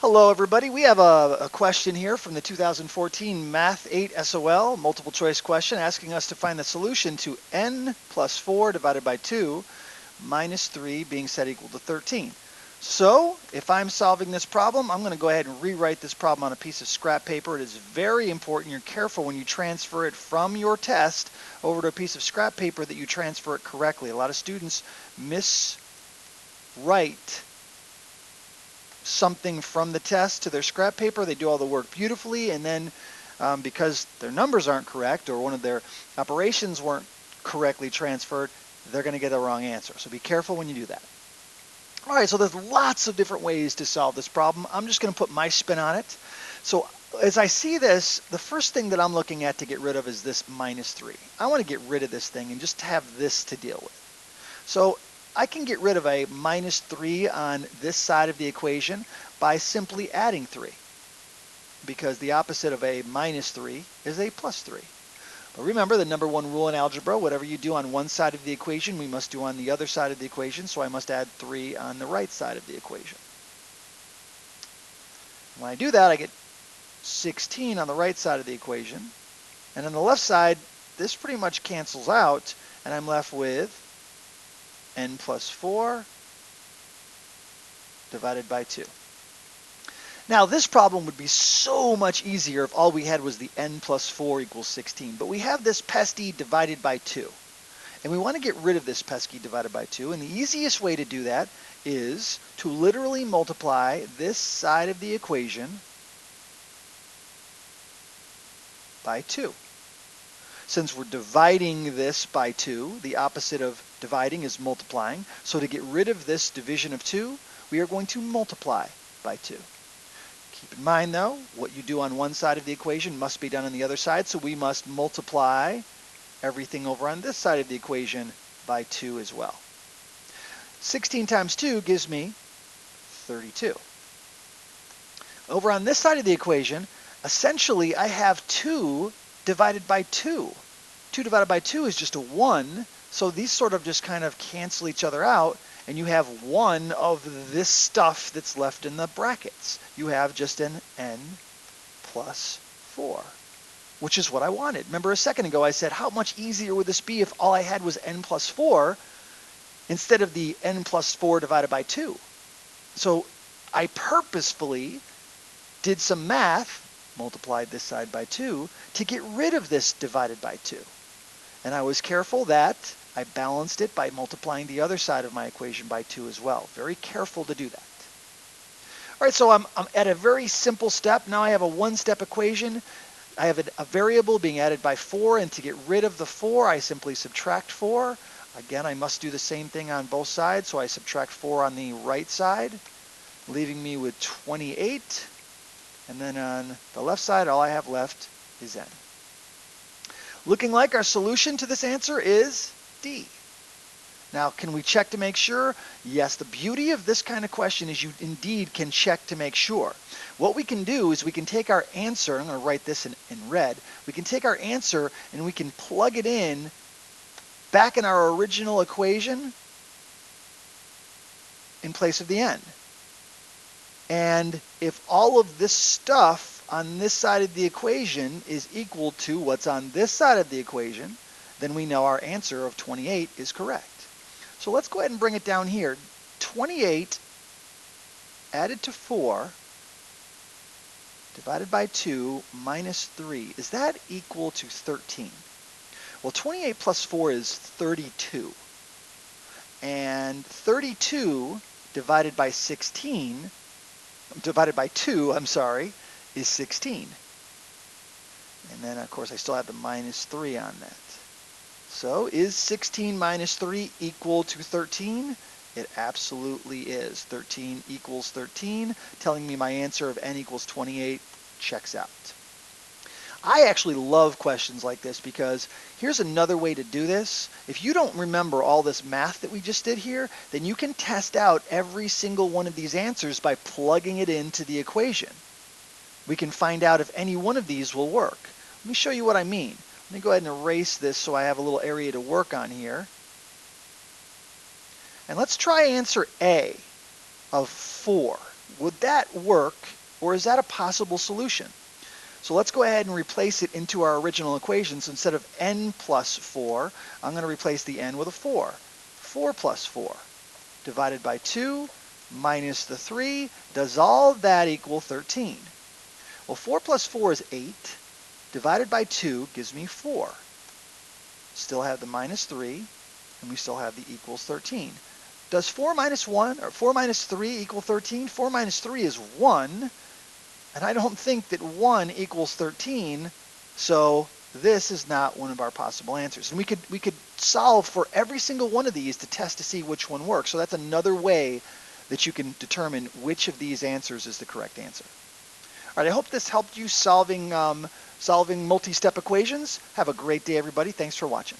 Hello everybody, we have a question here from the 2014 Math 8 SOL multiple choice question asking us to find the solution to n plus 4 divided by 2 minus 3 being set equal to 13. So if I'm solving this problem, I'm going to go ahead and rewrite this problem on a piece of scrap paper. It is very important you're careful when you transfer it from your test over to a piece of scrap paper that you transfer it correctly. A lot of students miswrite something from the test to their scrap paper. They do all the work beautifully, and then because their numbers aren't correct or one of their operations weren't correctly transferred, they're going to get the wrong answer. So be careful when you do that. All right, so there's lots of different ways to solve this problem. I'm just going to put my spin on it. So as I see this, the first thing that I'm looking at to get rid of is this minus 3. I want to get rid of this thing and just have this to deal with. So I can get rid of a minus 3 on this side of the equation by simply adding 3, because the opposite of a minus 3 is a plus 3. But remember the number one rule in algebra, whatever you do on one side of the equation, we must do on the other side of the equation, so I must add 3 on the right side of the equation. When I do that, I get 16 on the right side of the equation, and on the left side, this pretty much cancels out, and I'm left with n plus 4 divided by 2. Now this problem would be so much easier if all we had was the n plus 4 equals 16, but we have this pesky divided by 2. And we want to get rid of this pesky divided by 2, and the easiest way to do that is to literally multiply this side of the equation by 2. Since we're dividing this by 2, the opposite of dividing is multiplying. So to get rid of this division of 2, we are going to multiply by 2. Keep in mind, though, what you do on one side of the equation must be done on the other side, so we must multiply everything over on this side of the equation by 2 as well. 16 times 2 gives me 32. Over on this side of the equation, essentially I have 2 divided by 2. 2 divided by 2 is just a 1, so these sort of just kind of cancel each other out, and you have 1 of this stuff that's left in the brackets. You have just an n plus 4, which is what I wanted. Remember a second ago I said, how much easier would this be if all I had was n plus 4 instead of the n plus 4 divided by 2? So I purposefully did some math, multiplied this side by 2, to get rid of this divided by 2. And I was careful that I balanced it by multiplying the other side of my equation by 2 as well. Very careful to do that. All right, so I'm at a very simple step. Now I have a one-step equation. I have a variable being added by 4, and to get rid of the 4, I simply subtract 4. Again, I must do the same thing on both sides, so I subtract 4 on the right side, leaving me with 28. And then on the left side, all I have left is n. Looking like our solution to this answer is D. Now, can we check to make sure? Yes, the beauty of this kind of question is you indeed can check to make sure. What we can do is we can take our answer, I'm going to write this in red, we can take our answer and we can plug it in back in our original equation in place of the n. And if all of this stuff on this side of the equation is equal to what's on this side of the equation, then we know our answer of 28 is correct. So let's go ahead and bring it down here. 28 added to 4 divided by 2 minus 3, is that equal to 13? Well, 28 plus 4 is 32. And 32 divided by 2, is 16. And then, of course, I still have the minus 3 on that. So is 16 minus 3 equal to 13? It absolutely is. 13 equals 13, telling me my answer of n equals 28 checks out. I actually love questions like this because here's another way to do this. If you don't remember all this math that we just did here, then you can test out every single one of these answers by plugging it into the equation. We can find out if any one of these will work. Let me show you what I mean. Let me go ahead and erase this so I have a little area to work on here. And let's try answer A of 4. Would that work, or is that a possible solution? So let's go ahead and replace it into our original equation. So instead of n plus 4, I'm going to replace the n with a 4. 4 plus 4 divided by 2 minus the 3. Does all that equal 13? Well, 4 plus 4 is 8. Divided by 2 gives me 4. Still have the minus 3, and we still have the equals 13. Does 4 minus 1, or 4 minus 3 equal 13? 4 minus 3 is 1, and I don't think that 1 equals 13, so this is not one of our possible answers. And we could solve for every single one of these to test to see which one works. So that's another way that you can determine which of these answers is the correct answer. All right, I hope this helped you solving multi-step equations. Have a great day, everybody. Thanks for watching.